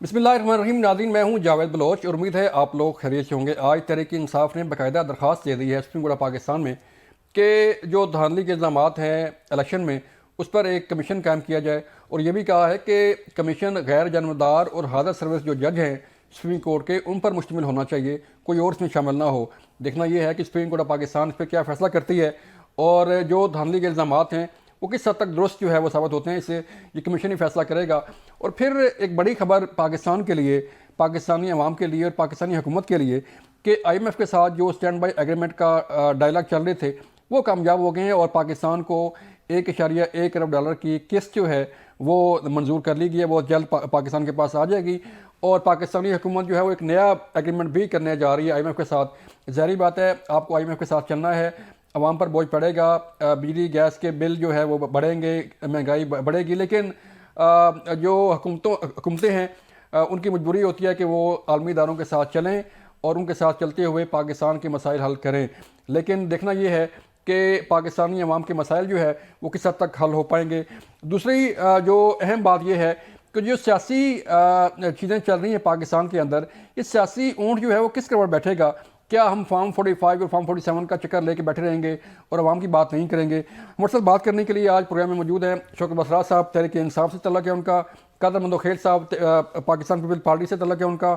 बिस्मिल्लाहिर्रहमानिर्रहीम। नाज़रीन, मैं हूं जावेद बलोच और उम्मीद है आप लोग खैरियत से होंगे। आज तहरीक इंसाफ ने बाकायदा दरख्वास्त दे दी है सुप्रीम कोर्ट ऑफ पाकिस्तान में कि जो धांधली के इल्ज़ाम हैं इलेक्शन में उस पर एक कमीशन कायम किया जाए, और ये भी कहा है कि कमीशन गैर जानबदार और हाज़र सर्विस जो जज हैं सुप्रीम कोर्ट के उन पर मुश्तमिल होना चाहिए, कोई और इसमें शामिल ना हो। देखना यह है कि सुप्रीम कोर्ट ऑफ पाकिस्तान इस पर क्या फ़ैसला करती है और जो धांधली के इल्ज़ाम हैं वो किस हद तक दुरुस्त जो है वो साबित होते हैं, इससे ये कमीशन ही फैसला करेगा। और फिर एक बड़ी खबर पाकिस्तान के लिए, पाकिस्तानी अवाम के लिए और पाकिस्तानी हुकूमत के लिए कि IMF के साथ जो स्टैंड बाई एग्रीमेंट का डायलॉग चल रहे थे वो कामयाब हो गए हैं और पाकिस्तान को $1.1 अरब की किस्त जो है वो मंजूर कर ली गई है। बहुत जल्द पाकिस्तान के पास आ जाएगी और पाकिस्तानी हुकूमत जो है वो एक नया एग्रीमेंट भी करने जा रही है IMF के साथ। ज़ाहिर बात है आपको IMF के साथ चलना है, आवाम पर बोझ पड़ेगा, बिजली गैस के बिल जो है वो बढ़ेंगे, महंगाई बढ़ेगी, लेकिन जो हुकूमतें हैं उनकी मजबूरी होती है कि वो आलमी इदारों के साथ चलें और उनके साथ चलते हुए पाकिस्तान के मसाइल हल करें। लेकिन देखना ये है कि पाकिस्तानी अवाम के मसाइल जो है वो किस हद तक हल हो पाएंगे। दूसरी जो अहम बात यह है कि जो सियासी चीज़ें चल रही हैं पाकिस्तान के अंदर, ये सियासी ऊँट जो है वो किस करवट बैठेगा। क्या हम फॉर्म 45 और फॉर्म 47 का चक्कर लेके बैठे रहेंगे और आवाम की बात नहीं करेंगे। हमारे साथ बात करने के लिए आज प्रोग्राम में मौजूद हैं शौकत बसरा साहब, तहरीक इंसाफ से तल्लुक़ है उनका, कादर मंदोखेल साहब पाकिस्तान पीपल्स पार्टी से तल्लुक़ है उनका,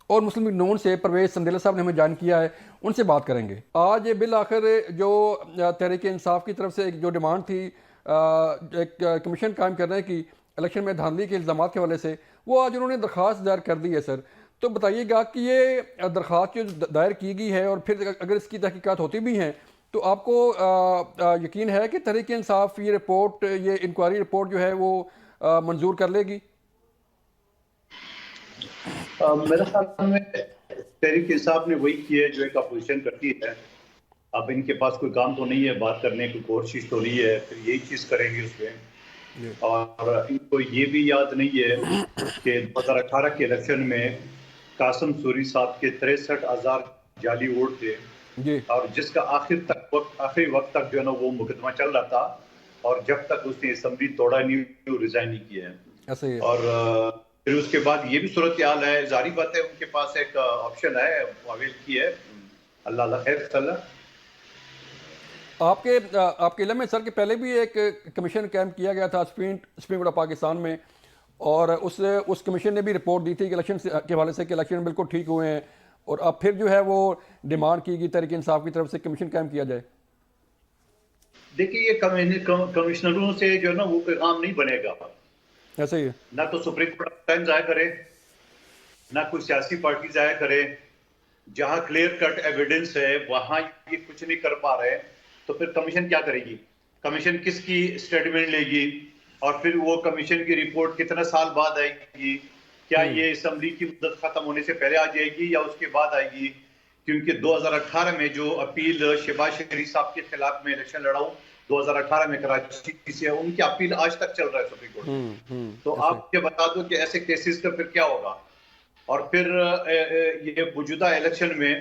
और मुस्लिम लीग नून से परवेज़ संदेला साहब ने हमें ज्वाइन किया है, उनसे बात करेंगे। आज बिल आखिर जो तहरीक इंसाफ की तरफ से एक जो डिमांड थी एक कमीशन कायम करने की इलेक्शन में धांधली के इल्ज़ाम के हवाले से, वो आज उन्होंने दरख्वास्त दायर कर दी है। सर, तो बताइएगा कि ये दरख्वास्त जो दायर की गई है और फिर अगर इसकी तहकीकात होती भी हैं तो आपको यकीन है कि तहरीक इंसाफ ये रिपोर्ट, ये इंक्वायरी रिपोर्ट जो है वो मंजूर कर लेगी? मेरे ख्याल में तहरीक इंसाफ ने वही किया है जो एक अपोजिशन करती है। अब इनके पास कोई काम तो नहीं है बात करने की, कोई और चीज़ तो नहीं है, फिर यही चीज़ करेंगे उसमें। और इनको ये भी याद नहीं है कि 2018 के इलेक्शन में कासिम सूरी साहब के 63,000 जाली वोट थे और जिसका आखिरी वक्त तक जो है ना वो मुकदमा चल रहा था, और जब तक उसने असम्बली तोड़ा नहीं, वो रिजाइन नहीं किया है। और फिर उसके बाद ये भी सूरत हाल है, जारी बात है उनके पास एक ऑप्शन है, अवेल की है, अल्लाह खैर सल्ला। आपके इल्म में सर के पहले भी एक कमीशन कायम किया गया था सुप्रीम कोर्ट ऑफ पाकिस्तान में, और उस कमीशन ने भी रिपोर्ट दी थी कि इलेक्शन के हवाले से कि इलेक्शन बिल्कुल ठीक हुए हैं, और अब फिर जो है वो डिमांड की गई तहरीक इंसाफ की तरफ से कमीशन कायम किया जाए। देखिए, ये कमिश्नरों से जो है ना वो कोई काम नहीं बनेगा। ऐसा ही है, ना तो सुप्रीम कोर्ट टाइम जाया करे, ना कोई सियासी पार्टी जाया करे। जहां क्लियर कट एविडेंस है वहां ये कुछ नहीं कर पा रहे, तो फिर कमीशन क्या करेगी? कमीशन किसकी स्टेटमेंट लेगी? और फिर वो कमीशन की रिपोर्ट कितना साल बाद आएगी? क्या ये असेंबली की मुद्दत खत्म होने से पहले आ जाएगी या उसके बाद आएगी? क्योंकि 2018 में जो अपील शहबाज शरीफ साहब के खिलाफ में इलेक्शन लड़ा हूं 2018 में कराची से, उनकी अपील आज तक चल रहा है सुप्रीम कोर्ट में। तो आप ये बता दो कि ऐसे केसेस का फिर क्या होगा। और फिर ये मौजूदा इलेक्शन में,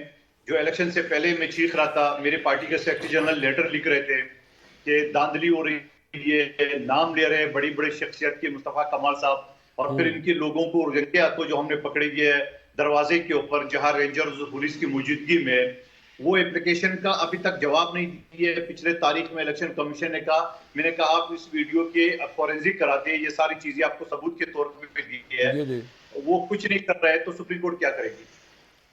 जो इलेक्शन से पहले मैं चीख रहा था, मेरे पार्टी के सेक्रेटरी जनरल लेटर लिख रहे थे कि धांधली हो रही, ये नाम ले रहे हैं बड़ी बड़ी शख्सियत के मुस्तफा कमाल साहब, और फिर इनके लोगों को रंगे हाथों जो हमने पकड़े गए है दरवाजे के ऊपर जहां रेंजर्स पुलिस की मौजूदगी में, वो एप्लीकेशन का अभी तक जवाब नहीं दिए। पिछले तारीख में इलेक्शन कमीशन ने कहा, मैंने कहा आप इस वीडियो के फॉरेंसिक कराते हैं, ये सारी चीजें आपको सबूत के तौर पर दी है, वो कुछ नहीं कर रहा है, तो सुप्रीम कोर्ट क्या करेगी?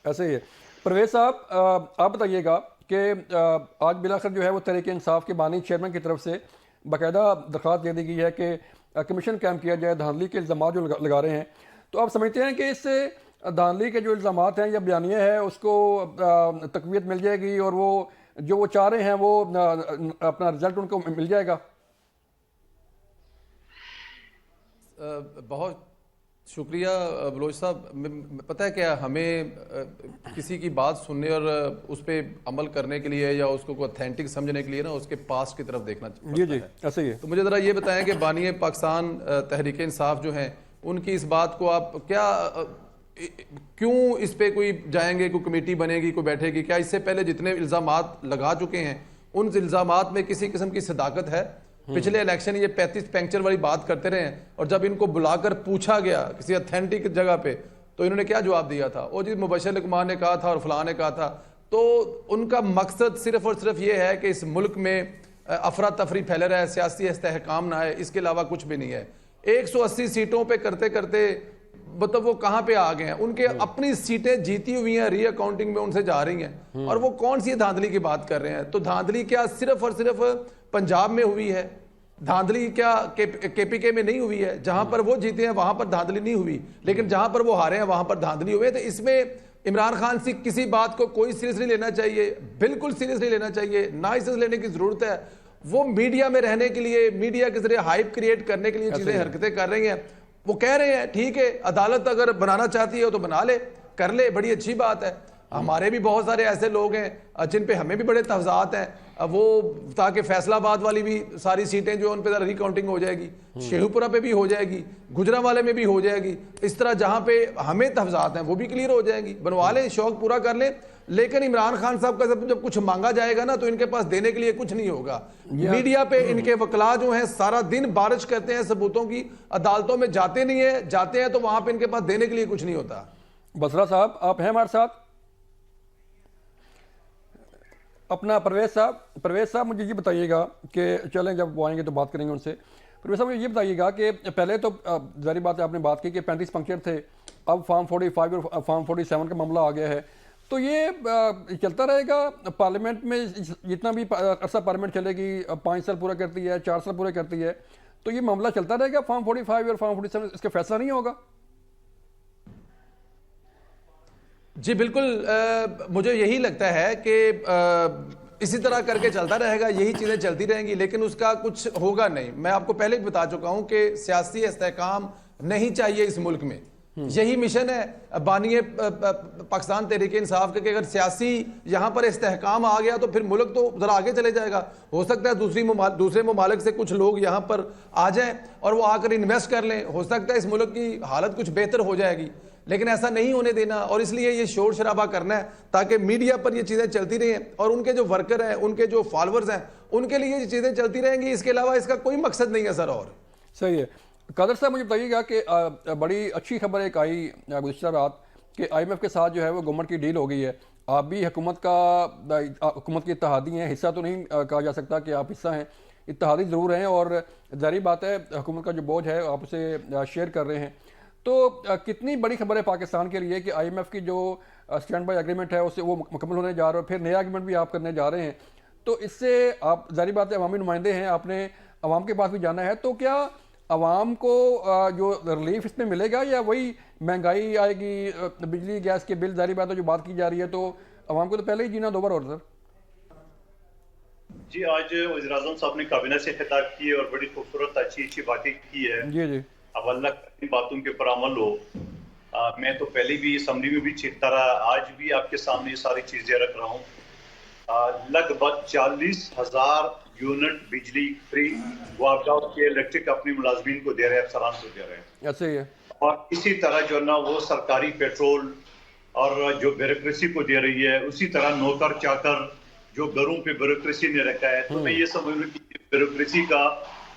ऐसे ही है। परवेज साहब, आप बताइएगा कि आज बिलाखिर जो है वो तहरीक इंसाफ के बानी चेयरमैन की तरफ से बाकायदा दरख्वास्त दे दी गई है कि कमीशन कायम किया जाए धांधली के इल्ज़ाम जो लगा रहे हैं। तो आप समझते हैं कि इससे धांधली के जो इल्ज़ाम हैं या बयानिया है उसको तक़वियत मिल जाएगी और वो जो वो चाह रहे हैं वो अपना रिजल्ट उनको मिल जाएगा? बहुत शुक्रिया बलोच साहब। पता है क्या, हमें किसी की बात सुनने और उस पर अमल करने के लिए या उसको ऑथेंटिक समझने के लिए ना उसके पास की तरफ देखना पड़ता है। ऐसे ही है। तो मुझे ज़रा ये बताएं कि बानी पाकिस्तान तहरीक इंसाफ जो हैं उनकी इस बात को आप क्या, क्यों इस पे कोई जाएंगे, कोई कमेटी बनेगी, कोई बैठेगी? क्या इससे पहले जितने इल्ज़ामात लगा चुके हैं उन इल्ज़ामात में किसी किस्म की सदाकत है? पिछले इलेक्शन ये 35 पंक्चर वाली बात करते रहे हैं, और जब इनको बुलाकर पूछा गया किसी अथेंटिक जगह पे तो इन्होंने क्या जवाब दिया था? वो जी मुबशर कुमार ने कहा था और फलां ने कहा था। तो उनका मकसद सिर्फ और सिर्फ ये है कि इस मुल्क में अफरा तफरी फैले रहा है, सियासी इस्तेहकाम ना है, इसके अलावा कुछ भी नहीं है। 180 सीटों पे करते करते मतलब वो कहाँ पे आ गए हैं? उनके अपनी सीटें जीती हुई हैं, री अकाउंटिंग में उनसे जा रही हैं, और वो कौन सी धांधली की बात कर रहे हैं? तो धांधली क्या सिर्फ और सिर्फ पंजाब में हुई है? धांधली क्या केपीके में नहीं हुई है? जहां पर वो जीते हैं वहां पर धांधली नहीं हुई, लेकिन जहां पर वो हारे हैं वहां पर धांधली हुई है। तो इसमें इमरान खान से किसी बात को कोई सीरियसली लेना चाहिए, बिल्कुल सीरियसली लेना चाहिए ना, इसे लेने की जरूरत है। वो मीडिया में रहने के लिए, मीडिया के जरिए हाइप क्रिएट करने के लिए चीजें हरकतें कर रही हैं। वो कह रहे हैं ठीक है, अदालत अगर बनाना चाहती है तो बना ले, कर ले, बड़ी अच्छी बात है। हमारे भी बहुत सारे ऐसे लोग हैं जिन पे हमें भी बड़े तफजात हैं, वो ताकि फैसलाबाद वाली भी सारी सीटें जो उन पे रिकाउंटिंग हो जाएगी, शेखुपुरा पे भी हो जाएगी, गुजरांवाले में भी हो जाएगी, इस तरह जहां पे हमें तफजात हैं वो भी क्लियर हो जाएंगी। बनवा लें, शौक पूरा कर लें। लेकिन इमरान खान साहब का जब कुछ मांगा जाएगा ना तो इनके पास देने के लिए कुछ नहीं होगा। मीडिया पे इनके वकला जो हैं सारा दिन बारिश करते हैं सबूतों की, अदालतों में जाते नहीं है, जाते हैं तो वहां पे इनके पास देने के लिए कुछ नहीं होता। बसरा साहब आप हैं हमारे साथ? अपना परवेज साहब मुझे ये बताइएगा कि चलें जब वो आएंगे तो बात करेंगे उनसे। परवेज साहब मुझे ये बताइएगा कि पहले तो जारी बात है, आपने बात की कि 35 पंक्चर थे, अब फार्म 45 और फार्म 47 का मामला आ गया है, तो ये चलता रहेगा पार्लियामेंट में? जितना भी अरसा पार्लियामेंट चलेगी, 5 साल पूरा करती है, 4 साल पूरा करती है, तो ये मामला चलता रहेगा फार्म 45 और फार्म 47, इसका फैसला नहीं होगा? जी बिल्कुल, मुझे यही लगता है कि इसी तरह करके चलता रहेगा, यही चीज़ें चलती रहेंगी, लेकिन उसका कुछ होगा नहीं। मैं आपको पहले भी बता चुका हूं कि सियासी इस्तेहकाम नहीं चाहिए इस मुल्क में। यही मिशन है बानिए पाकिस्तान तहरीक इंसाफ के, अगर सियासी यहाँ पर इस्तेहकाम आ गया तो फिर मुल्क तो ज़रा आगे चले जाएगा। हो सकता है दूसरे ममालिक से कुछ लोग यहाँ पर आ जाएं और वो आकर इन्वेस्ट कर लें, हो सकता है इस मुल्क की हालत कुछ बेहतर हो जाएगी, लेकिन ऐसा नहीं होने देना। और इसलिए ये शोर शराबा करना है ताकि मीडिया पर ये चीज़ें चलती रहें और उनके जो वर्कर हैं, उनके जो फॉलोअर्स हैं, उनके लिए ये चीज़ें चलती रहेंगी। इसके अलावा इसका कोई मकसद नहीं है सर। और सही है। कादर साहब मुझे बताइएगा कि बड़ी अच्छी खबर एक आई गुज़श्ता रात कि IMF के साथ जो है वो गवर्नमेंट की डील हो गई है। आप भी हुकूमत की इत्तेहादी हैं, हिस्सा तो नहीं कहा जा सकता कि आप हिस्सा हैं, इत्तेहादी ज़रूर हैं, और ज़ाहिर बात है हुकूमत का जो बोझ है आप उसे शेयर कर रहे हैं। तो कितनी बड़ी खबर है पाकिस्तान के लिए कि IMF की जो स्टैंड बाई एग्रीमेंट है उससे वो मुकम्मल होने जा रहा है, फिर नया एग्रीमेंट भी आप करने जा रहे हैं। तो इससे आप ज़ाहिर बात है अवामी नुमाइंदे हैं, आपने अवाम के पास भी जाना है, तो क्या अवाम को जो रिलीफ इसमें मिलेगा या वही महंगाई आएगी, बिजली गैस के बिल, ज़ाहिर बात है जो बात की जा रही है, तो अवाम को तो पहले ही जीना दो बार और सर। जी आज वज़ीर-ए-आज़म साहब ने काबीना से खिताब की और बड़ी खूबसूरत अच्छी बातें की है। जी अब अल्लाह इन बातों के ऊपर अमल हो। मैं तो पहले भी असम्बली में भी चीखता रहा, आज भी आपके सामने ये सारी चीजें रख रहा हूँ। लगभग 40,000 यूनिट बिजली फ्री वापडा के इलेक्ट्रिक अपनी मुलाजमीन को दे रहे हैं, अफसरान को दे रहे हैं। ऐसे ही है। और इसी तरह जो ना वो सरकारी पेट्रोल और जो ब्यूरोक्रेसी को दे रही है, उसी तरह नौकर चाकर जो घरों पे ब्यूरोक्रेसी ने रखा है। तो मैं ये समझ लूँ कि ब्यूरोक्रेसी का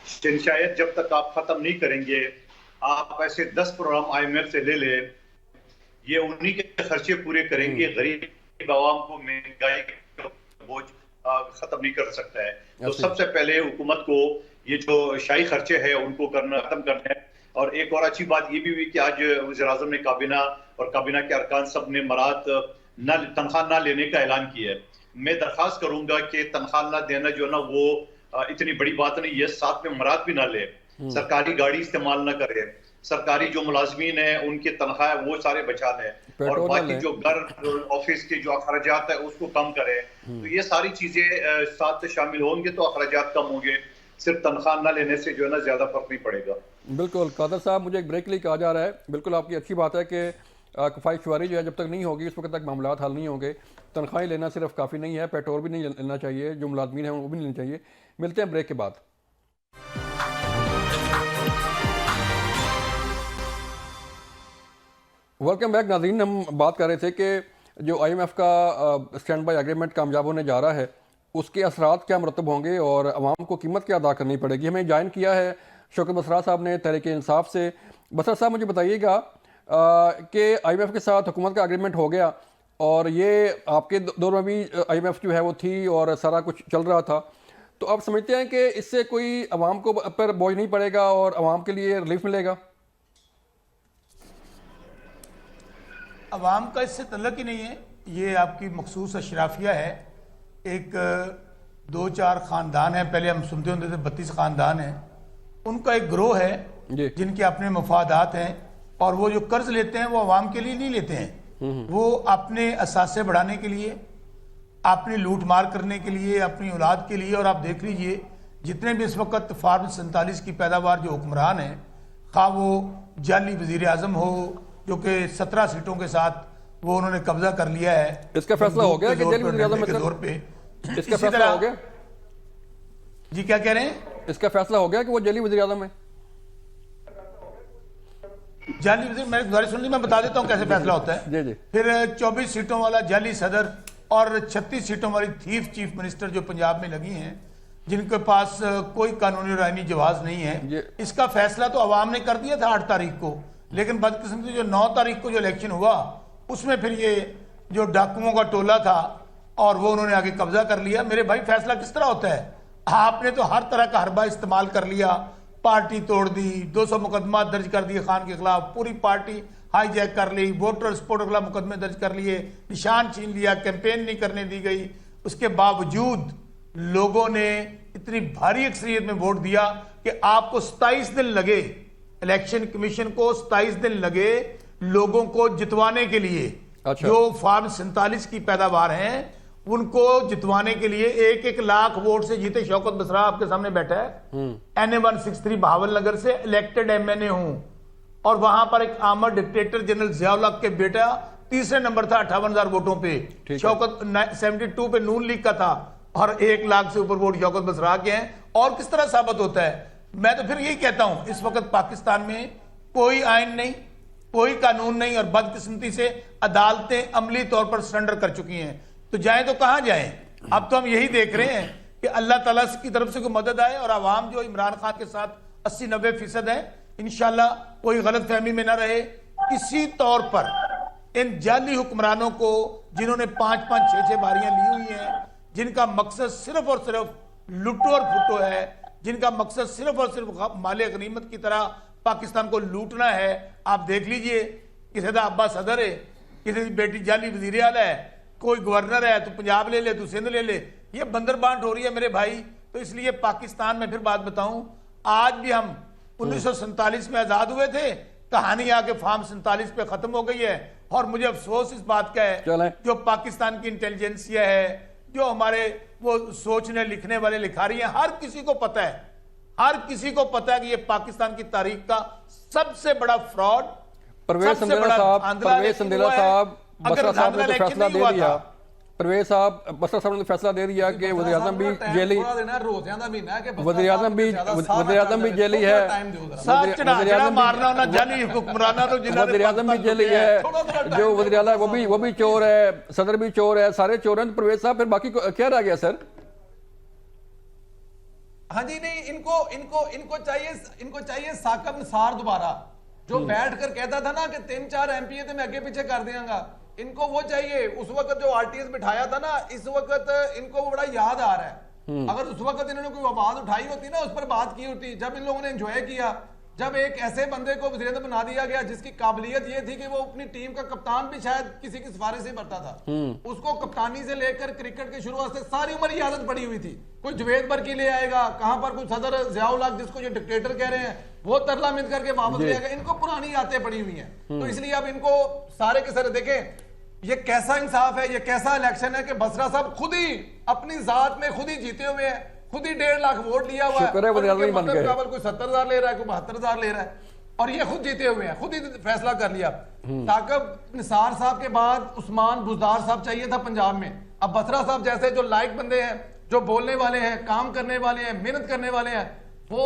शायद जब तक आप खत्म नहीं करेंगे, आप ऐसे 10 प्रोग्राम IMF से ले ले, ये उन्हीं के खर्चे पूरे करेंगे, गरीब आवाम को महंगाई का बोझ खत्म नहीं कर सकता है। तो सबसे पहले हुकूमत को ये जो शाही खर्चे हैं उनको खत्म करना है। और एक और अच्छी बात ये भी हुई कि आज वज़ीर-ए-आज़म ने काबीना और काबीना के अरकान सब ने तनख्वाह ना लेने का ऐलान किया है। मैं दरखास्त करूंगा कि तनख्वाह ना देना जो ना वो इतनी बड़ी बात नहीं है, साथ में मराद भी ना ले, सरकारी गाड़ी इस्तेमाल ना करे, सरकारी जो मुलाजमीन है उनकी तनख्वाह वो सारे बचा लें, और बाकी जो घर ऑफिस के जो अखराजात है उसको कम करे। तो ये सारी चीजें साथ शामिल होंगे तो अखराजात कम होंगे, सिर्फ तनख्वाह ना लेने से जो है ना ज्यादा फर्क नहीं पड़ेगा। बिल्कुल कादर साहब, मुझे एक ब्रेक के लिए कहा जा रहा है, बिल्कुल आपकी अच्छी बात है कि कफाई शुमारी जो है जब तक नहीं होगी उस वक्त तक मामला हल नहीं होंगे। तनख्वाहें लेना सिर्फ काफ़ी नहीं है, पेट्रोल भी नहीं लेना चाहिए, जो मुलाजमीन हैं वो भी नहीं लेना चाहिए। मिलते हैं ब्रेक के बाद। वेलकम बैक नाज़रीन। हम बात कर रहे थे कि जो IMF का स्टैंड बाई एग्रीमेंट कामयाब होने जा रहा है उसके असरात क्या मुरतब होंगे और अवाम को कीमत क्या अदा करनी पड़ेगी। हमें ज्वाइन किया है शौकत बसरा साहब ने तहरीक इंसाफ से। बसरा साहब, मुझे बताइएगा कि IMF के साथ हुकूमत का एग्रीमेंट हो गया और ये आपके दौर में भी IMF जो है वो थी और सारा कुछ चल रहा था, तो आप समझते हैं कि इससे कोई अवाम को पर बोझ नहीं पड़ेगा और अवाम के लिए रिलीफ मिलेगा? अवाम का इससे तल्लक ही नहीं है, ये आपकी मखसूस अशराफिया है। एक 2-4 ख़ानदान हैं, पहले हम सुनते होते थे 32 ख़ानदान हैं, उनका एक ग्रोह है जिनके अपने मफादात हैं और वो जो कर्ज लेते हैं वो अवाम के लिए नहीं लेते हैं, वो अपने असासे बढ़ाने के लिए, अपनी लूट मार करने के लिए, अपनी औलाद के लिए। और आप देख लीजिए जितने भी इस वक्त फार्म 47 की पैदावार जो हुक्मरान हैं, खा वो जाली वजीर आजम हो जो कि 17 सीटों के साथ वो उन्होंने कब्जा कर लिया है। इसका फैसला हो गया कि जाली वजीर आजम के तौर पे इसका फैसला हो गया? जी क्या कह रहे हैं? इसका फैसला हो गया कि वो जाली वजीर आजम है? जाली वजीर, मैंने गुजारिश सुन ली, मैं बता देता हूँ कैसे फैसला होता है। जी जी। फिर 24 सीटों वाला जाली सदर और 36 सीटों वाली थीफ चीफ मिनिस्टर जो पंजाब में लगी हैं, जिनके पास कोई कानूनी और आईनी जवाब नहीं है। इसका फैसला तो अवाम ने कर दिया था 8 तारीख को, लेकिन बदकिस्मती जो 9 तारीख को जो इलेक्शन हुआ उसमें फिर ये जो डाकुओं का टोला था और वो उन्होंने आगे कब्जा कर लिया। मेरे भाई फैसला किस तरह होता है? आपने तो हर तरह का हरबा इस्तेमाल कर लिया, पार्टी तोड़ दी, 200 मुकदमा दर्ज कर दिए खान के खिलाफ, पूरी पार्टी हाईजैक कर ली, वोटर सपोर्ट के खिलाफ मुकदमे दर्ज कर लिए, निशान छीन लिया, कैंपेन नहीं करने दी गई। उसके बावजूद लोगों ने इतनी भारी अक्सरियत में वोट दिया कि आपको 27 दिन लगे, इलेक्शन कमीशन को 27 दिन लगे लोगों को जितवाने के लिए। अच्छा। जो फार्म 47 की पैदावार हैं उनको जितवाने के लिए 1-1 लाख वोट से जीते। शौकत बसरा आपके सामने बैठा है, NA 163 बहावल नगर से इलेक्टेड MNA हूं और वहां पर एक आमर डिक्टेटर जनरल जियाउल हक के बेटा तीसरे नंबर था 58,000 वोटों पे। शौकत 72 पे नून लीग का था और 1 लाख से ऊपर वोट शौकत बसरा के हैं। और किस तरह साबित होता है? मैं तो फिर यही कहता हूं, इस वक्त पाकिस्तान में कोई आइन नहीं, कोई कानून नहीं और बदकिस्मती से अदालतें अमली तौर पर सरेंडर कर चुकी हैं। तो जाएं तो कहां जाएं? अब तो हम यही देख रहे हैं कि अल्लाह ताला की तरफ से कोई मदद आए और आवाम जो इमरान खान के साथ 80-90% है, इंशाल्लाह कोई गलत फहमी में ना रहे। किसी तौर पर इन जाली हुक्मरानों को जिन्होंने 5-5, 6-6 बारियां ली हुई हैं, जिनका मकसद सिर्फ और सिर्फ लुटो और फुटो है, जिनका मकसद सिर्फ और सिर्फ माले गनीमत की तरह पाकिस्तान को लूटना है। आप देख लीजिए, किसी का अब्बा सदर है, किसी की बेटी जाली वजीर आला है, कोई गवर्नर है, तू पंजाब ले ले, तू सिंध ले ले, ये बंदर बांट हो रही है मेरे भाई। तो इसलिए पाकिस्तान में फिर बात बताऊं, आज भी हम 1947 में आजाद हुए थे, कहानी आके फार्म 47 पे खत्म हो गई है। और मुझे अफसोस इस बात का है जो पाकिस्तान की इंटेलिजेंसिया है, जो हमारे वो सोचने लिखने वाले लिखारी हैं, हर किसी को पता है, हर किसी को पता है कि ये पाकिस्तान की तारीख का सबसे बड़ा फ्रॉड, परवेज संदेला साहब बसरा साहब ने तो फैसला दे दिया। परवेज साहब बसरा साहब ने फैसला दे दिया कि वज़ीर आज़म भी जेली, वज़ीर आज़म भी जेली है, वज़ीर आज़म भी जेली है, जो वज़ीर आला है वो भी चोर है, सदर भी चोर है, सारे चोर हैं। तो परवेज साहब फिर बाकी क्या रह गया सर? हाँ जी, नहीं, इनको चाहिए साकब निसार दोबारा, जो बैठ कर कहता था ना कि 3-4 MP थे मैं आगे पीछे कर देंगे। इनको वो चाहिए। उस वक्त जो RTS बिठाया था ना, इस वक्त इनको वो बड़ा याद आ रहा है। अगर उस वक्त इन्होंने कोई आवाज उठाई होती ना, उस पर बात की होती, जब इन लोगों ने एंजॉय किया, जब एक ऐसे बंदे को वज़ीर आज़म बना दिया गया जिसकी काबिलियत ये थी कि वो अपनी टीम का कप्तान भी शायद किसी की सिफारिश से भरता था, उसको कप्तानी से लेकर क्रिकेट की शुरुआत से सारी उम्र की आदत पड़ी हुई थी। कोई जुवेद बरकी ले आएगा, कहां पर कोई सदर जियाउल हक जिसको ये डिक्टेटर कह रहे हैं वो तरला मिल करके वापस ले आएगा। इनको पुरानी आदतें पड़ी हुई हैं। तो इसलिए अब इनको सारे के सारे देखें, ये कैसा इंसाफ है, ये कैसा इलेक्शन है कि बसरा साहब खुद ही अपनी जात में खुद ही जीते हुए हैं, खुद ही 1.5 लाख वोट लिया हुआ है। कोई 70,000 ले रहा है, कोई 72,000 ले रहा है, और ये खुद जीते हुए हैं, खुद ही फैसला कर लिया। साकब निसार साहब के बाद उस्मान बुजदार साहब चाहिए था पंजाब में। अब बसरा साहब जैसे जो लाइक बंदे हैं, जो बोलने वाले हैं, काम करने वाले हैं, मेहनत करने वाले हैं, वो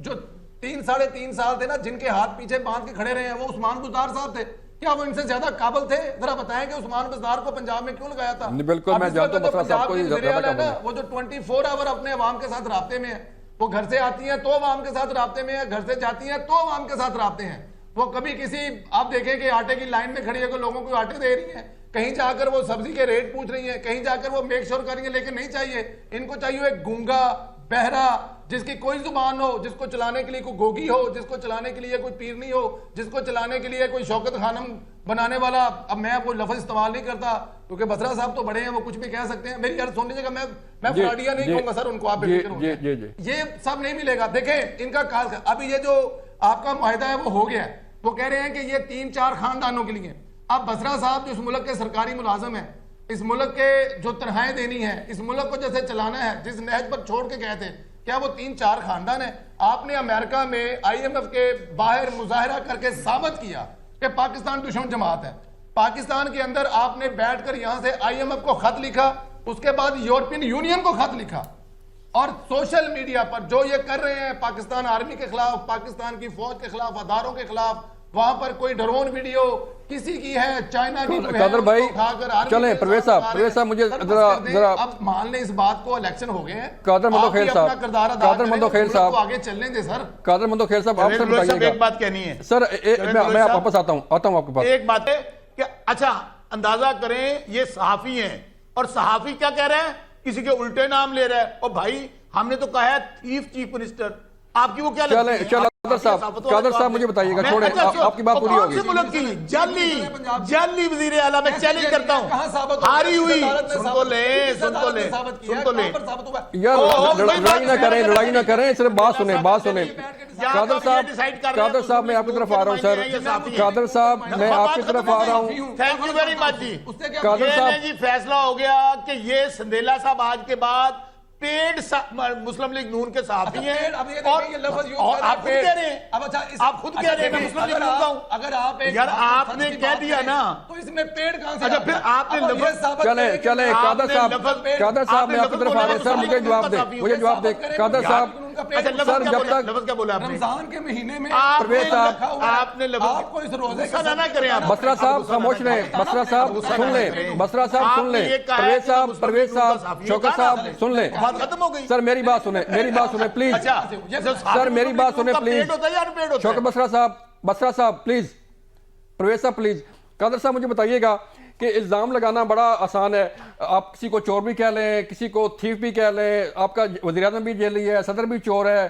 जो 3-3.5 साल थे ना, जिनके हाथ पीछे बांध के खड़े रहे हैं, वो उस्मान बुजदार साहब थे। क्या वो इनसे ज्यादा काबिल थे? जरा बताएं कि उस्मान बज़दार को पंजाब में क्यों लगाया था? नहीं, बिल्कुल, अब मैं इस जानता वक्त हूं तो बसरा साहब पंजाब को की ये वज़ीर आला है ज्यादा ना, वो जो 24 आवर अपने अवाम के साथ राब्ते में है, वो घर से आती हैं तो अवाम के साथ राब्ते में है, घर से जाती हैं तो अवाम के साथ राब्ते हैं। वो कभी किसी, आप देखें कि आटे की लाइन में खड़ी है, लोगों को आटे दे रही है, कहीं जाकर वो सब्जी के रेट पूछ रही है, कहीं जाकर वो मेक श्योर कर रही है, लेकिन नहीं चाहिए इनको। चाहिए एक गूंगा बहरा जिसकी कोई जुबान हो, जिसको चलाने के लिए कोई गोगी हो, जिसको चलाने के लिए कोई पीरनी हो, जिसको चलाने के लिए कोई शौकत खानम बनाने वाला। अब मैं वो लफ्ज इस्तेमाल नहीं करता क्योंकि बसरा साहब तो बड़े हैं, वो कुछ भी कह सकते हैं। मेरी यार सुन लीजिएगा, मैं फ्राडिया नहीं कहूंगा सर उनको, आप बेफिक्र हो जाएं। ये सब नहीं मिलेगा। देखें इनका काल, अभी ये जो आपका मुआहिदा है वो हो गया है, वो कह रहे हैं कि ये 3-4 खानदानों के लिए। अब बसरा साहब जो इस मुल्क के सरकारी मुलाजम है, इस मुल्क के जो तनख्वाहें देनी है, इस मुल्क को जैसे चलाना है, जिस नहज पर छोड़ के गए थे, क्या वो 3-4 खानदान है? आपने अमेरिका में IMF के बाहर मुजाहरा करके साबित किया कि पाकिस्तान दुश्मन जमात है। पाकिस्तान के अंदर आपने बैठकर यहां से IMF को खत लिखा, उसके बाद यूरोपियन यूनियन को खत लिखा, और सोशल मीडिया पर जो ये कर रहे हैं पाकिस्तान आर्मी के खिलाफ, पाकिस्तान की फौज के खिलाफ, अदारों के खिलाफ, वहां पर कोई ड्रोन वीडियो किसी की है, चाइना की है, कादर भाई चलें, परवेज साहब मुझे जरा अब मान लें इस बात को, इलेक्शन हो गए हैं, कादर मंदोखेल साहब, कादर मंदोखेल साहब आगे चलने दे सर। कादर मंदोखेल साहब आपसे बताइएगा, एक बात कहनी है सर। मैं आप वापस आता हूं आपके पास। एक बात है कि अच्छा अंदाजा करें, ये सहाफी हैं और सहाफी क्या कह रहे हैं, किसी के उल्टे नाम ले रहे हैं। और भाई हमने तो कहा है थीफ चीफ मिनिस्टर, आपकी वो क्या लगती है? कादर साहब मुझे बताइएगा, छोड़े आपकी बात पूरी होगी। मुल्क की जाली वजीर आला मैं चैलेंज करता हूँ, हारी हुई। सुन तो ले लड़ाई ना करें, सिर्फ बात सुने। कादर साहब मैं आपकी तरफ आ रहा हूँ सर, कादर साहब मैं आपकी तरफ आ रहा हूँ। थैंक यू वेरी मच जी। कादर साहब जी फैसला हो गया कि ये संदेला साहब आज के बाद पेड मुस्लिम लीग नून के सहाफी हैं, और आप खुद कह रहे हैं, आप खुद कह रहे हैं मैं मुस्लिम लीग नून का हूं। अगर आप यार आपने कह दिया ना, तो इसमें पेड़ कहां से? अच्छा फिर आपने चले कादर साहब मैं आपकी तरफ आ रहा हूं सर, मुझे जवाब दे कादर साहब। सर जब तक लफ्ज क्या बोला आपने? रमजान के महीने में परवेज साहब आपने आपको इस रोजे का ना करें। बसरा साहब खामोश रहे, बसरा साहब सुन ले, परवेज साहब, शौकत साहब सुन ले। खत्म हो गई सर मेरी बात सुने प्लीज। सर मेरी बात सुने प्लीज। शौकत बसरा साहब प्लीज, परवेज साहब प्लीज। कादर साहब मुझे बताइएगा कि इल्ज़ाम लगाना बड़ा आसान है, आप किसी को चोर भी कह लें, किसी को थीफ भी कह लें, आपका वज़ीर-ए-आज़म भी जेली है, सदर भी चोर है,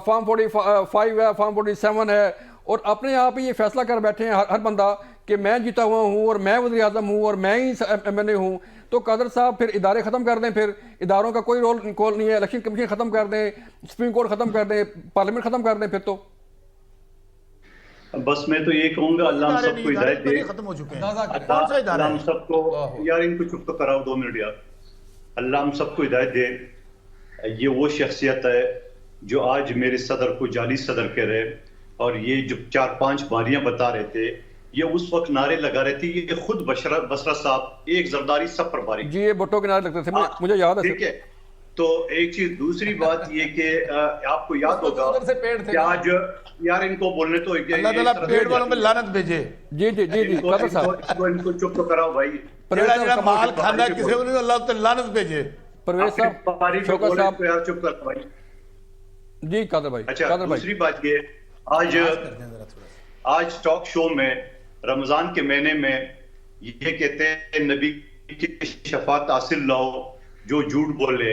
फॉर्म 45 है, फॉर्म 47 है, और अपने आप ही ये फैसला कर बैठे हैं हर बंदा कि मैं जीता हुआ हूँ और मैं वज़ीर-ए-आज़म हूँ और मैं ही MNA हूँ। तो कादर साहब फिर इदारे ख़त्म कर दें, फिर इदारों का कोई रोल नहीं है, इलेक्शन कमीशन ख़त्म कर दें, सुप्रीम कोर्ट ख़त्म कर दें, पार्लियामेंट ख़त्म कर दें। फिर तो बस मैं तो ये कहूंगा अल्लाह हम सबको हिदायत दे, खत्म हो चुके हैं। अल्लाह हम सबको, यार इनको चुप तो कराओ 2 मिनट यार। अल्लाह हम सबको हिदायत दे। ये वो शख्सियत है जो आज मेरे सदर को जाली सदर कह रहे, और ये जो 4-5 बारियां बता रहे थे, ये उस वक्त नारे लगा रहे थे, ये खुद बसरा साहब एक जरदारी सब पर बारी जी, ये भुट्टो के नारे लगते थे, मुझे याद है। ठीक है, तो एक चीज, दूसरी बात ये कि आपको याद होगा कि आज यार इनको बोलने तो अल्लाह ताला पेड़ वालों पे लानत भेजे। जी कादर साहब इनको चुप तो कराओ भाई। जेड़ा माल खाना है किसी को अल्लाह ताला लानत भेजे। परवेज साहब, शौकत साहब यार चुप कर भाई। जी कादर भाई। अच्छा दूसरी बात ये, आज टॉक शो में रमजान के महीने में ये कहते हैं नबी की शफात हासिल लाओ जो झूठ बोले।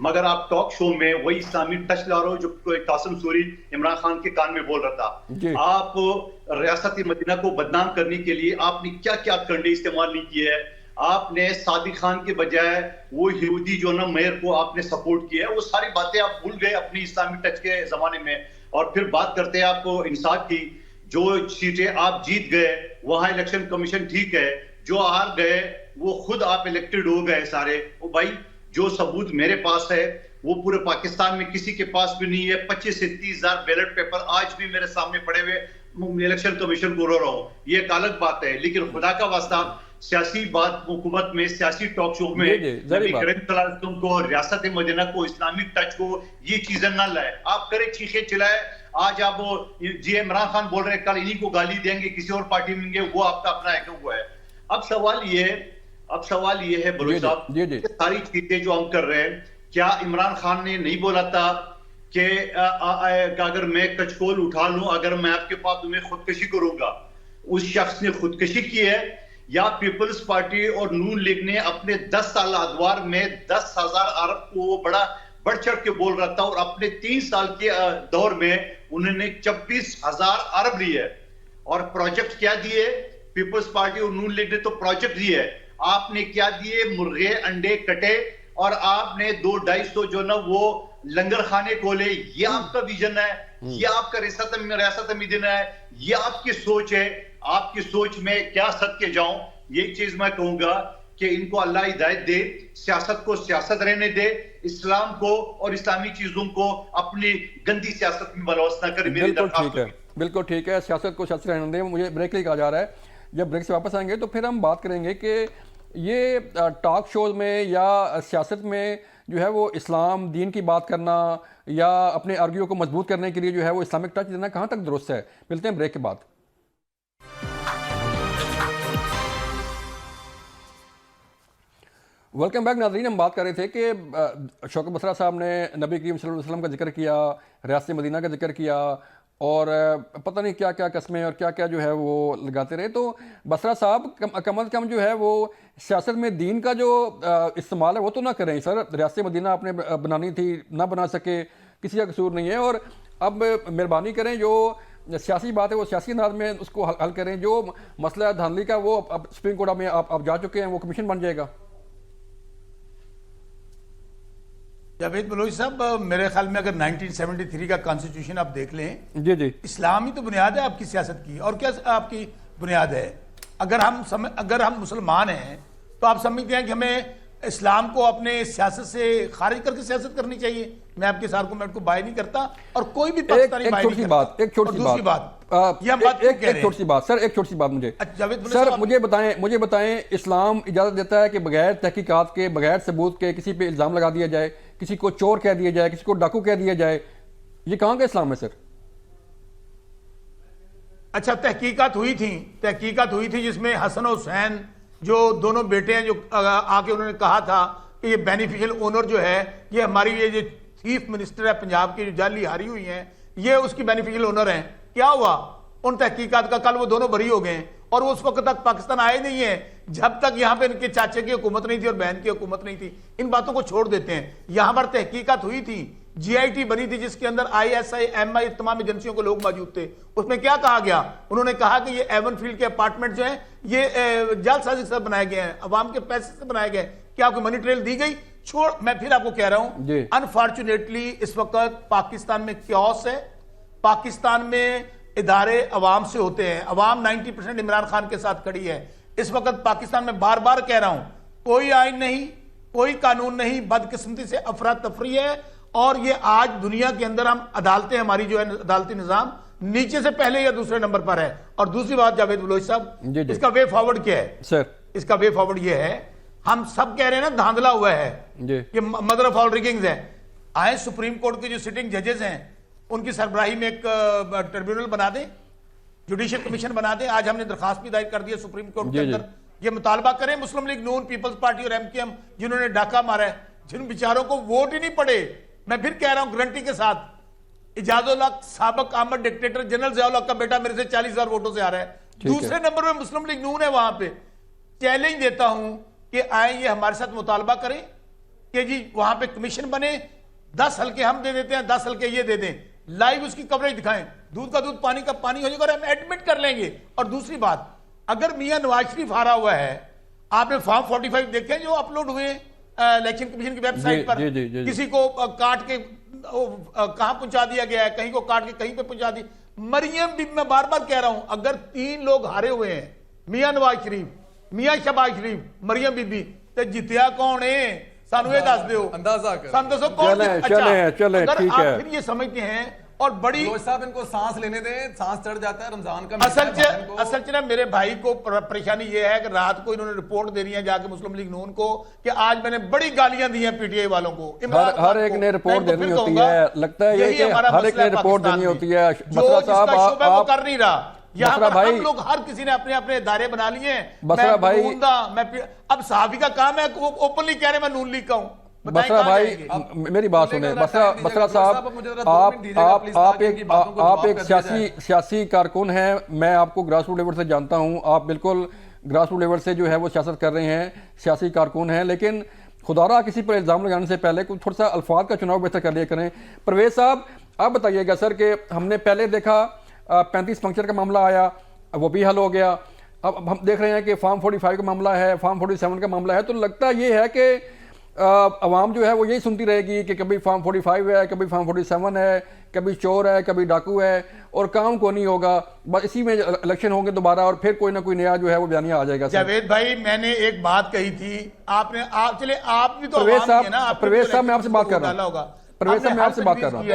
मगर आप टॉक शो में वही इस्लामी टच ला रहे हो जो कासिम सूरी इमरान खान के कान में बोल रहा था। आप रियासत मदीना को बदनाम करने के लिए आपने क्या क्या कंडे इस्तेमाल नहीं किए है। आपने सादिक खान के बजाय वो यहूदी जो ना मेयर को आपने सपोर्ट किया है, वो सारी बातें आप भूल गए अपनी इस्लामी टच के जमाने में। और फिर बात करते हैं आप इंसाफ की, जो सीटें आप जीत गए वहां इलेक्शन कमीशन ठीक है, जो हार गए वो खुद आप इलेक्टेड हो गए सारे। वो भाई जो सबूत मेरे पास है वो पूरे पाकिस्तान में किसी के पास भी नहीं है। 25 से 30 हजार बैलेट पेपर आज भी मेरे सामने पड़े हुए, इलेक्शन कमीशन को रो रहा हूं, ये एक अलग बात है। लेकिन खुदा का वास्ता सियासी बात हुकूमत में, सियासी टॉक शो में जी, जरूरी नबी बात। करीम सल्लल्लाहु अलैहि वसल्लम को, रियासत मदीना को, इस्लामिक टच को, ये चीजें ना लाए। आप करे चीखे चिल्लाए, आज आप वो जी इमरान खान बोल रहे हैं कल इन्हीं को गाली देंगे, किसी और पार्टी में देंगे, वो आपका अपना एक हुआ है। अब सवाल ये है बलूच साहब, जी, जी। ये सारी चीजें जो हम कर रहे हैं, क्या इमरान खान ने नहीं बोला था कि अगर मैं कचकोल उठा लूं, अगर मैं आपके पास तुम्हें खुदकशी करूंगा? उस शख्स ने खुदकशी की है, या पीपल्स पार्टी और नून लीग ने अपने 10 साल अदवार में 10,000 अरब को वो बड़ा बढ़ चढ़ के बोल रहा था, और अपने 3 साल के दौर में उन्होंने 26,000 अरब लिए। और प्रोजेक्ट क्या दिए? पीपल्स पार्टी और नून लीग ने तो प्रोजेक्ट दिए, आपने क्या दिए? मुर्गे अंडे कटे, और आपने 200-250 जो ना वो लंगर खाने खोले। ये आपका विजन है, ये आपका रियासत मदीना है, ये आपकी सोच है। आपकी सोच में क्या सद के जाऊं, यही चीज मैं कहूंगा कि इनको अल्लाह हिदायत दे, सियासत को सियासत रहने दे, इस्लाम को और इस्लामी चीजों को अपनी गंदी सियासत में बलौस ना करे। मेरी बिल्कुल दरख्वास्त ठीक है, बिल्कुल ठीक है, सियासत को सियासत रहने दें। मुझे ब्रेक लिए कहा जा रहा है, जब ब्रेक से वापस आएंगे तो फिर हम बात करेंगे कि ये टॉक शोज में या सियासत में जो है वो इस्लाम दीन की बात करना या अपने आर्ग्यू को मजबूत करने के लिए जो है वो इस्लामिक टच देना कहाँ तक दुरुस्त है। मिलते हैं ब्रेक के बाद। वेलकम बैक नाज़रीन, हम बात कर रहे थे कि शौकत बसरा साहब ने नबी करीम सल्लल्लाहु अलैहि वसल्लम का जिक्र किया, रियासत मदीना का जिक्र किया, और पता नहीं क्या क्या कस्में और क्या क्या जो है वो लगाते रहे। तो बसरा साहब कम अज़ कम जो है वो सियासत में दीन का जो इस्तेमाल है वो तो ना करें सर। रियासत मदीना आपने बनानी थी, ना बना सके, किसी का कसूर नहीं है। और अब मेहरबानी करें, जो सियासी बात है वो सियासी अंदाज में उसको हल करें। जो मसला है धांधली का वो अब सुप्रीम कोर्ट में आप जा चुके हैं, वो कमीशन बन जाएगा। जावेद बलोच साहब, मेरे ख्याल में अगर 1973 का कॉन्स्टिट्यूशन आप देख लें, जी जी, इस्लाम ही तो बुनियाद है आपकी सियासत की, और क्या आपकी बुनियाद है? अगर हम मुसलमान हैं तो आप समझते हैं कि हमें इस्लाम को अपने सियासत से खारिज करके सियासत करनी चाहिए। मैं आपके इस आर्गुमेंट को बाय नहीं करता, और कोई भी पाकिस्तानी बाय नहीं करता। एक छोटी सी बात सर, एक छोटी सी बात मुझे सर मुझे बताएं, इस्लाम इजाजत देता है कि बगैर तहकीकात के, बगैर सबूत के किसी पे इल्जाम लगा दिया जाए, किसी को चोर कह दिया जाए, किसी को डाकू कह दिया जाए? ये कहां का इस्लाम है सर? अच्छा, तहकीकात हुई थी जिसमें हसन और हुसैन जो दोनों बेटे हैं, जो आके उन्होंने कहा था कि ये बेनिफिशियल ओनर जो है, ये हमारी ये जो चीफ मिनिस्टर है पंजाब की, जो जाली हारी हुई हैं, ये उसकी बेनिफिशियल ओनर हैं। क्या हुआ उन तहकीकात का? कल वो दोनों बरी हो गए, और वो उस वक्त तक पाकिस्तान आए नहीं है जब तक यहाँ पे इनके चाचे की हुकूमत नहीं थी और बहन की हुकूमत नहीं थी। इन बातों को छोड़ देते हैं। यहां पर तहकीकात हुई थी, GIT बनी थी जिसके अंदर ISI MI तमाम एजेंसियों के लोग मौजूद थे। उसमें क्या कहा गया? उन्होंने कहा कि ये एवनफील्ड के अपार्टमेंट जो हैं ये जालसाजी से बनाए गए हैं, अवाम के पैसे से बनाए गए। क्या आपको मनी ट्रेल दी गई? मैं फिर आपको कह रहा हूं, अनफॉर्चुनेटली इस वक्त पाकिस्तान में क्योस है। पाकिस्तान में इदारे अवाम से होते हैं, अवाम 90% इमरान खान के साथ खड़ी है। इस वक्त पाकिस्तान में बार बार कह रहा हूं, कोई आइन नहीं, कोई कानून नहीं, बदकिस्मती से अफरा तफरी है। और ये आज दुनिया के अंदर हम अदालतें, हमारी जो है अदालती निजाम नीचे से पहले या दूसरे नंबर पर है। और दूसरी बात जावेद बलोच साहब, इसका वे फॉरवर्ड क्या है सर? इसका वे फॉरवर्ड ये है, हम सब कह रहे हैं ना धांधला हुआ है, ये मदर ऑफ ऑल रिगिंग्स है। आए सुप्रीम कोर्ट के जो सिटिंग जजेस हैं उनकी सरबराही में एक ट्रिब्यूनल बना दें, जुडिशियल कमीशन बना दें। आज हमने दरखास्त भी दायर कर दी है सुप्रीम कोर्ट के अंदर, ये मुतालबा करें मुस्लिम लीग नून, पीपल्स पार्टी और MKM जिन्होंने डाका मारा है, जिन बेचारों को वोट ही नहीं पड़े। मैं फिर कह रहा हूं गारंटी के साथ, इजाजुल हक साबिक अहमद डिक्टेटर जनरल ज़ियाउल हक का बेटा मेरे से 40,000 वोटों से आ रहा है। दूसरे नंबर पे मुस्लिम लीग नून है। वहां पे चैलेंज देता हूं कि आए ये हमारे साथ मुतालबा करें कि जी वहां पे कमीशन बने, 10 हल्के हम दे देते हैं, 10 हल्के ये दे दें, लाइव उसकी कवरेज दिखाएं, दूध का दूध पानी का पानी हो जाएगा और हम एडमिट कर लेंगे। और दूसरी बात, अगर मियां नवाज शरीफ हारा हुआ है, आपने फॉर्म 45 देखे जो अपलोड हुए इलेक्शन कमीशन की वेबसाइट पर, किसी को काट के कहां पहुंचा दिया गया है, कहीं को काट के कहीं पे पहुंचा दी। मरियम बीबी, मैं बार बार कह रहा हूं, अगर 3 लोग हारे हुए हैं, मियां नवाज शरीफ, मियां शहबाज शरीफ, मरियम बीबी, तो जितया कौन है? सानू ये दस दो, अंदाजा कर, सानू दसो कौन? चले, अच्छा, चले, अगर ठीक आप है। फिर ये समझते हैं और बड़ी बलोच साहब इनको सांस लेने दें, सांस चढ़ जाता है रमजान का असल च ना मेरे भाई को परेशानी ये है कि रात को इन्होंने रिपोर्ट देनी है जाके मुस्लिम लीग नून को कि आज मैंने बड़ी गालियां दी हैं पीटीआई वालों को। हर एक ने रिपोर्ट देनी होती है, लगता है ये कि हर एक ने रिपोर्ट देनी होती है। बसरा साहब आप कर नहीं रहा, यहाँ बसरा पर भाई, हम लोग हर किसी ने अपने अपने इदारे बना लिए हैं। बसरा भाई, मैं अब सहाफी का काम है, ओपनली कह रहे मैं नून लीग का हूँ। बसरा भाई मेरी बात सुने, बसरा साहब आप एक सियासी कारकुन हैं, मैं आपको ग्रास रूट लेवल से जानता हूं, आप बिल्कुल ग्रास रूट लेवल से जो है वो सियासत कर रहे हैं, सियासी कारकुन हैं, लेकिन खुदारा किसी पर इल्ज़ाम लगाने से पहले कुछ थोड़ा सा अल्फाज का चुनाव बेहतर कर लिया करें। परवेज साहब आप बताइएगा सर कि हमने पहले देखा 35 पंक्चर का मामला आया, वो भी हल हो गया, अब हम देख रहे हैं कि फार्म 45 का मामला है, फार्म 47 का मामला है, तो लगता ये है कि अवाम जो है वो यही सुनती रहेगी कि कभी फार्म 45 है, कभी फार्म 47 है, कभी चोर है, कभी डाकू है, और काम को नहीं होगा, बस इसी में इलेक्शन होंगे दोबारा और फिर कोई ना कोई नया जो है वो बयानिया आ जाएगा। जावेद भाई मैंने एक बात कही थी, आपने चले आप भी तो परवेज साहब मैं आपसे बात कर रहा हूँ, परवेज साहब मैं आपसे बात कर रहा हूँ,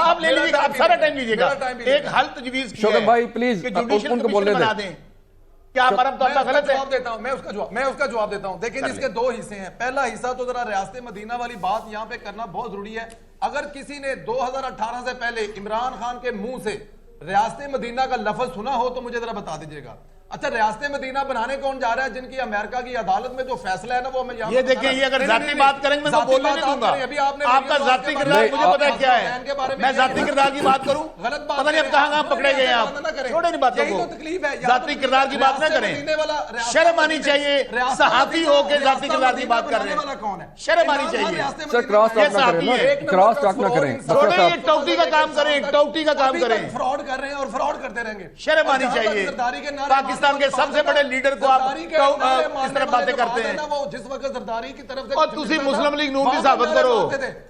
आप ले लीजिएगा, आप सारा टाइम लीजिएगा, एक हल तजवीज शौकत भाई प्लीज उनको बोलने दें। क्या हमारा गलत है? जवाब देता हूं, मैं उसका जवाब देता हूं। देखिए इसके दो हिस्से हैं। पहला हिस्सा तो जरा रियासत मदीना वाली बात यहां पे करना बहुत जरूरी है। अगर किसी ने 2018 से पहले इमरान खान के मुंह से रियासत मदीना का लफ्ज सुना हो तो मुझे जरा बता दीजिएगा। अच्छा, रियासत मदीना बनाने कौन जा रहा है? जिनकी अमेरिका की अदालत में जो फैसला है ना वो मैं ये देखिए, ये अगर जाती बात करेंगे मैं तो बोलने नहीं दूंगा। अभी आपने आपका जाती किरदार मुझे पता है क्या है, मैं जाती किरदार की बात करूं, गलत बात, पता नहीं अब कहां पकड़े गए आप, छोड़े नहीं बातों को, तकलीफ है जाती किरदार की बात ना करें, शर्म आनी चाहिए, सहाफी होकर जाती किरदार की बात कर रहे हैं, कौन है? शर्म आनी चाहिए सर, क्रॉस टॉक ना करें, क्रॉस टॉक ना करें, छोड़े ये टौटी का काम करें, टौटी का काम करें, फ्रॉड कर रहे हैं और फ्रॉड करते रहेंगे, शर्म आनी चाहिए। पाकिस्तान के सबसे बड़े लीडर को आप इस तरह बातें करते हैं, वो जिस वक्त जरदारी की तरफ से और तुसी मुस्लिम लीग नून की सहाफत करो,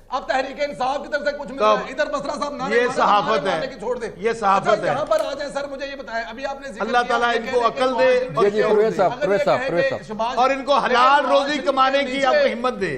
अब तहरीक इंसाफ की तरफ से कुछ मिल रहा है, इधर बसरा साहब नारे ये सहाफत मारने की है, छोड़ दे, ये सहाफत है। यहाँ पर आ जाए सर, मुझे ये बताएं, अभी आपने अल्लाह ताला इनको अकल दे परवेज साहब और इनको हलाल रोजी कमाने की आपको हिम्मत दे,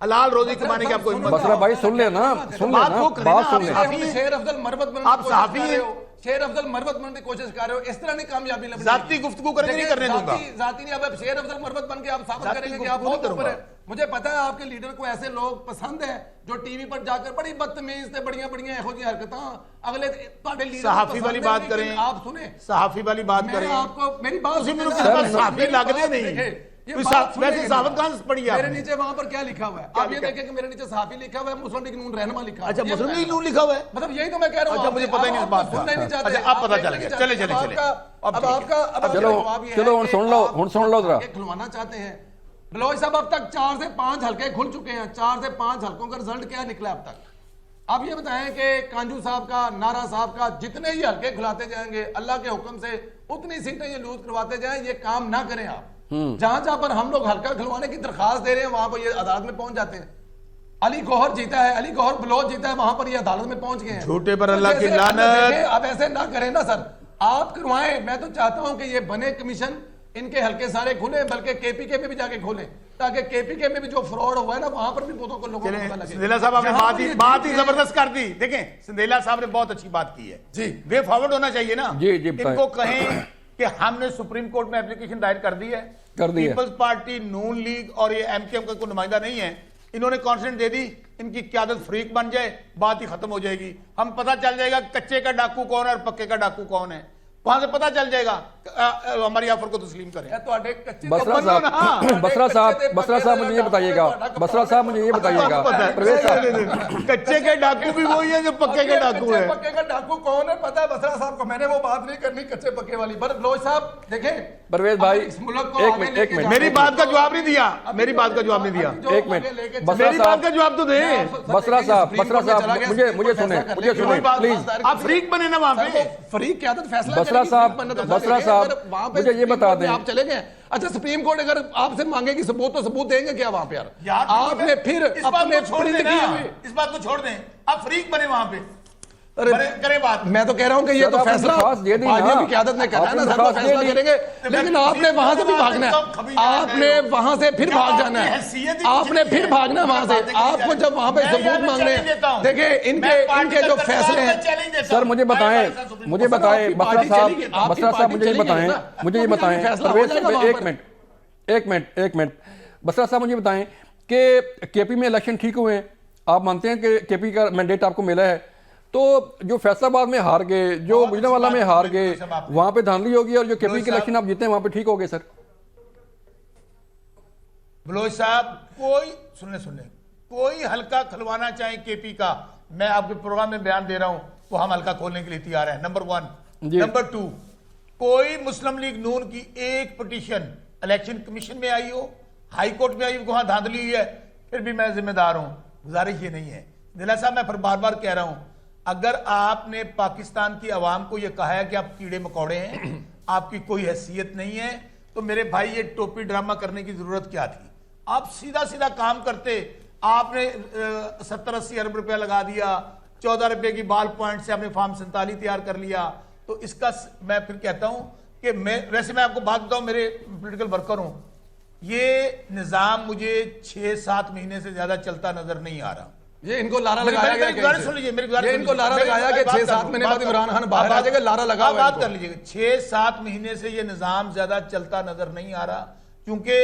हलाल रोजी कमाने की आपको हिम्मत। बसरा भाई सुन लेना, बात सुन ले, शेर अफजल मरवत आप सहाफी हैं, शेर अफजल मरवत बनने की कोशिश कर रहे हो, इस तरह नहीं कामयाबी लग जाती गुफ्तगू करेंगे नहीं करने दूंगा, जाती नहीं। अब शेर अफजल मरवत बन के आप साबित करेंगे कि आप बहुत ऊपर है। मुझे पता है आपके लीडर को ऐसे लोग पसंद है जो टीवी पर जाकर बड़ी बदतमीज से बढ़िया बढ़िया एहो जी हरकतां अगले लीडर सहाफी वाली बात करें, आप सुने सहाफी वाली बात करें, आपको मेरी बात सहाफी लगते नहीं, वैसे साबित कहां से पढ़ी मेरे नीचे वहां पर क्या लिखा हुआ है? आप ये देखें कि मेरे नीचे सहाफी लिखा हुआ है, मुस्लिम लीग नून रहनुमा लिखा है। अच्छा, मुस्लिम लीग नून लिखा हुआ है, मतलब यही तो मैं कह रहा हूं। अच्छा, मुझे पता ही नहीं इस बात का। अच्छा, अब पता चल गया, चले चले चले, अब आपका चलो सुन लो जरा, खुलवाना चाहते हैं बलोच साहब। अब तक 4 से 5 हल्के खुल चुके हैं, 4 से 5 हल्कों का रिजल्ट क्या निकला अब तक? आप ये बताएं कि कांजू साहब का, नारा साहब का, जितने ही हल्के खुलाते जाएंगे अल्लाह के हुक्म से उतनी सीटें ये लूज करवाते जाएं, ये काम ना करें आप। जहां जहां पर हम लोग हल्का खुलवाने की दरखास्त दे रहे हैं वहां पर ये अदालत में पहुंच जाते हैं। अली गौहर जीता है, अली गौहर बलोच जीता है, वहां पर ये अदालत में पहुंच गए हैं। झूठे पर अल्लाह की लानत। अब ऐसे ना करें ना सर, आप करवाएं। मैं तो चाहता हूं कि ये बने कमीशन, इनके हल्के सारे खुले, बल्कि केपीके में भी जाके खोलें, ताकि केपीके में भी जो फ्रॉड हुआ है ना वहां पर भी लोगों को पता लगे। सिंदेला साहब आपने बात ही जबरदस्त कर दी। देखें, सिंदेला साहब ने बहुत अच्छी बात की है जी, वे फॉरवर्ड होना चाहिए ना जी। इनको कहें कि हमने सुप्रीम कोर्ट में एप्लीकेशन दायर कर दी है, पीपल्स पार्टी, नून लीग और ये एमकेएम का कोई नुमाइंदा नहीं है, इन्होंने कॉन्सेंट दे दी, इनकी क्यादत फ्रीक बन जाए, बात ही खत्म हो जाएगी। हम पता चल जाएगा कच्चे का डाकू कौन है और पक्के का डाकू कौन है, वहां से पता चल जाएगा। हमारी ऑफर को तस्लीम करें। बसरा साहब मुझे ये बताइएगा, बसरा साहब मुझे ये बताइएगा, कच्चे के डाकू भी वही है जो पक्के के डाकू है। पक्के का डाकू कौन है पता है बसरा साहब को। मैंने वो बात नहीं करनी कच्चे पक्के वाली। बलोच साहब देखें, परवेज भाई इस मुल्क को एक मिनट, मेरी बात का जवाब नहीं दिया, मेरी बात का जवाब नहीं दिया, एक मिनट, मेरी बात का जवाब तो दे। बसरा साहब मुझे सुने प्लीज। आप फ्रीक बने ना वहां पे, फ्रीक क्या फैसला। बसरा साहब मुझे ये बता दें, आप चले गए। अच्छा, सुप्रीम कोर्ट अगर आपसे मांगेगी सबूत तो सबूत देंगे क्या वहां पे? यार आपने फिर इस बात को छोड़ दें, आप फ्रीक बने वहां पे। अरे करे बात। मैं तो कह रहा हूं कि ये सर, तो आपने फैसला दरख्वास्त दे दी ना। पार्टियों की क़यादत ने करा है ना, आपने सर वो दरख्वास्त फैसला दे दी। करेंगे, लेकिन आपने वहां से भी भागना है, आपने वहां से फिर भाग जाना है, आपने फिर भागना है वहां से। आपको जब वहां पे सबूत मांगने, देखिए इनके जो फैसले हैं, सर मुझे बताएं बसरा साहब मुझे ये बताएं एक मिनट बसरा साहब मुझे बताएं कि केपी में इलेक्शन ठीक हुए हैं, आप मानते हैं कि केपी का मैंडेट आपको मिला है, तो जो फैसलाबाद में हार गए, जो गुजरांवाला में हार गए, वहां पे धांधली होगी, और जो केपी के इलेक्शन आप जीते हैं वहां पे ठीक हो गए सर? बलोच साहब कोई सुनने कोई हल्का खुलवाना चाहे केपी का, मैं आपके प्रोग्राम में बयान दे रहा हूं, वो हम हल्का खोलने के लिए तैयार है, नंबर 1। नंबर 2, कोई मुस्लिम लीग नून की एक पिटीशन इलेक्शन कमीशन में आई हो, हाई कोर्ट में आई हो, वहां धांधली हुई है, फिर भी मैं जिम्मेदार हूं। गुजारिश ये नहीं है दिला साहब, मैं फिर बार बार कह रहा हूं, अगर आपने पाकिस्तान की आवाम को यह कहा है कि आप कीड़े मकोड़े हैं, आपकी कोई हैसियत नहीं है, तो मेरे भाई ये टोपी ड्रामा करने की जरूरत क्या थी? आप सीधा सीधा काम करते। आपने 70-80 अरब रुपया लगा दिया, 14 रुपए की बाल पॉइंट से आपने फॉर्म 47 तैयार कर लिया। तो इसका मैं फिर कहता हूं कि वैसे मैं आपको बात बताऊं, मेरे पॉलिटिकल वर्कर हूं, ये निजाम मुझे 6-7 महीने से ज्यादा चलता नजर नहीं आ रहा। ये इनको लारा लगाया गया, सुन लीजिए, ये इनको लारा लगाया कि 6-7 महीने बाद इमरान खान बाहर आ जाएगा, लारा लगा हुआ है बात इनको। कर लीजिएगा, 6-7 महीने से ये निजाम ज्यादा चलता नजर नहीं आ रहा, क्योंकि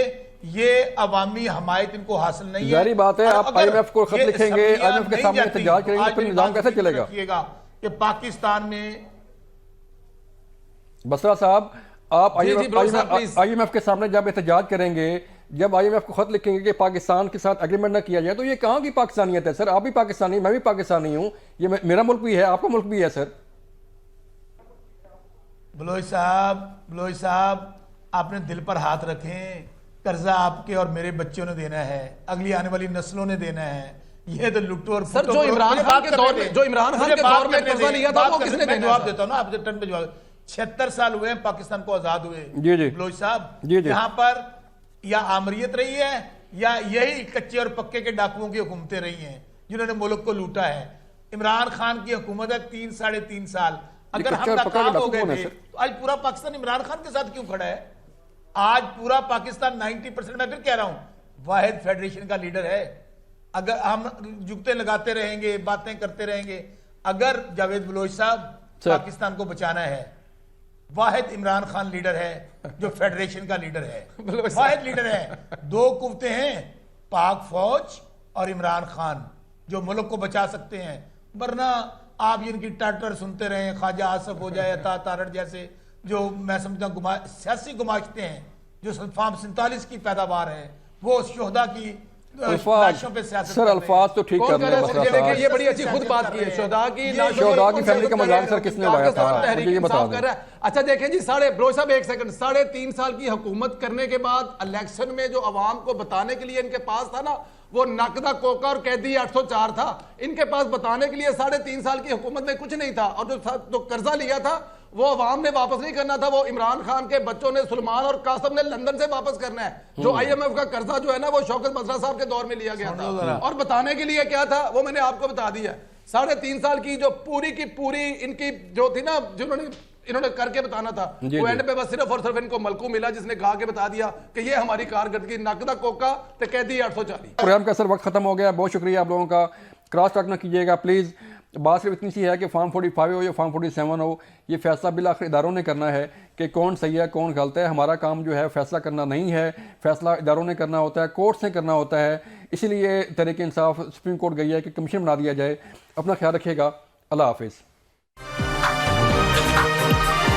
ये अवामी हमायत इनको हासिल नहीं है। जारी बात है, आप IMF को खत लिखेंगे, IMF के सामने एहतजाज करेंगे, तो निजाम कैसे चलेगा? कि पाकिस्तान में बसरा साहब, आप बलोच साहब, प्लीज। IMF के सामने जब एहतजाज करेंगे, जब IMF को खत लिखेंगे कि पाकिस्तान के साथ एग्रीमेंट ना किया जाए, तो ये कहाँ की पाकिस्तानियत है सर? आप भी पाकिस्तानी, मैं भी पाकिस्तानी हूँ, ये मेरा मुल्क भी है, आपका मुल्क भी है सर। बलोच साहब आपने दिल पर हाथ रखें, कर्जा आपके और मेरे बच्चों ने देना है, अगली आने वाली नस्लों ने देना है। ये तो लुट्टो और सर जो इमरान खान के दौर में कर्जा लिया था वो किसने देना? जवाब देता हूं ना, आप टर्न पे जवाब। 76 साल हुए हैं पाकिस्तान को आजाद हुए, जी बलोच साहब, जी। यहाँ पर या आमरीत रही है या यही कच्चे और पक्के के डाकुओं की हुकूमतें रही हैं जिन्होंने मुल्क को लूटा है। इमरान खान की हुकूमत है 3-3.5 साल। अगर हम नाकाम हो गए थे तो आज पूरा पाकिस्तान इमरान खान के साथ क्यों खड़ा है? आज पूरा पाकिस्तान 90%, मैं फिर कह रहा हूं, वाहिद फेडरेशन का लीडर है। अगर हम जुगते लगाते रहेंगे, बातें करते रहेंगे, अगर जावेद बलोच साहब पाकिस्तान को बचाना है, वाहिद इमरान खान लीडर है जो फेडरेशन का लीडर है, वाहिद लीडर है। 2 कुव्वतें हैं, पाक फौज और इमरान खान, जो मुल्क को बचा सकते हैं। वरना आप इनकी टाटर सुनते रहे, ख्वाजा आसफ हो जाए, अता तारड़ जैसे जो मैं समझता हूं सियासी गुमाश्ते हैं, जो फॉर्म 47 की पैदावार है, वो शोहदा की लाशों पे सियासत सर अल्फाज तो ठीक कर रहे हैं। ये बड़ी अच्छी खुद बात की है, शोहदा की फैमिली का मजाक सर किसने उड़ाया था, मुझे ये बता दें। अच्छा देखें जी, बलोच साहब 1 सेकंड, 3.5 साल की हुकूमत करने के बाद इलेक्शन में जो अवाम को बताने के लिए इनके पास था ना, वो नकदा कोका और कैदी 804 था। इनके पास बताने के लिए 3.5 साल की हुकूमत में कुछ नहीं था, और जो कर्जा लिया था वो अवाम ने वापस नहीं करना था, वो इमरान खान के बच्चों ने, सुलेमान और कासम ने लंदन से वापस करना है। जो IMF का कर्जा जो है ना, वो शौकत बसरा साहब के दौर में लिया गया था, और बताने के लिए क्या था वो मैंने आपको बता दिया। 3.5 साल की जो पूरी की पूरी इनकी जो थी ना, इन्होंने करके बताना था, वो एंड पे बस सिर्फ और सिर्फ इनको मलकू मिला जिसने कहा के बता दिया कि ये हमारी कारकर्दगी, नकदा कोका तो कैदी 840। प्रोग्राम का सर वक्त खत्म हो गया, बहुत शुक्रिया आप लोगों का। क्रॉस टॉक ना कीजिएगा प्लीज़। बात सिर्फ इतनी सी है कि फॉर्म 45 हो या फॉर्म 47 हो, ये फैसला बिल आखिर इदारों ने करना है कि कौन सही है कौन गलत है। हमारा काम जो है फैसला करना नहीं है, फैसला इदारों ने करना होता है, कोर्ट से करना होता है। इसीलिए तहरीक इंसाफ सुप्रीम कोर्ट गई है कि कमीशन बना दिया जाए। अपना ख्याल रखिएगा, अल्लाह हाफिज़।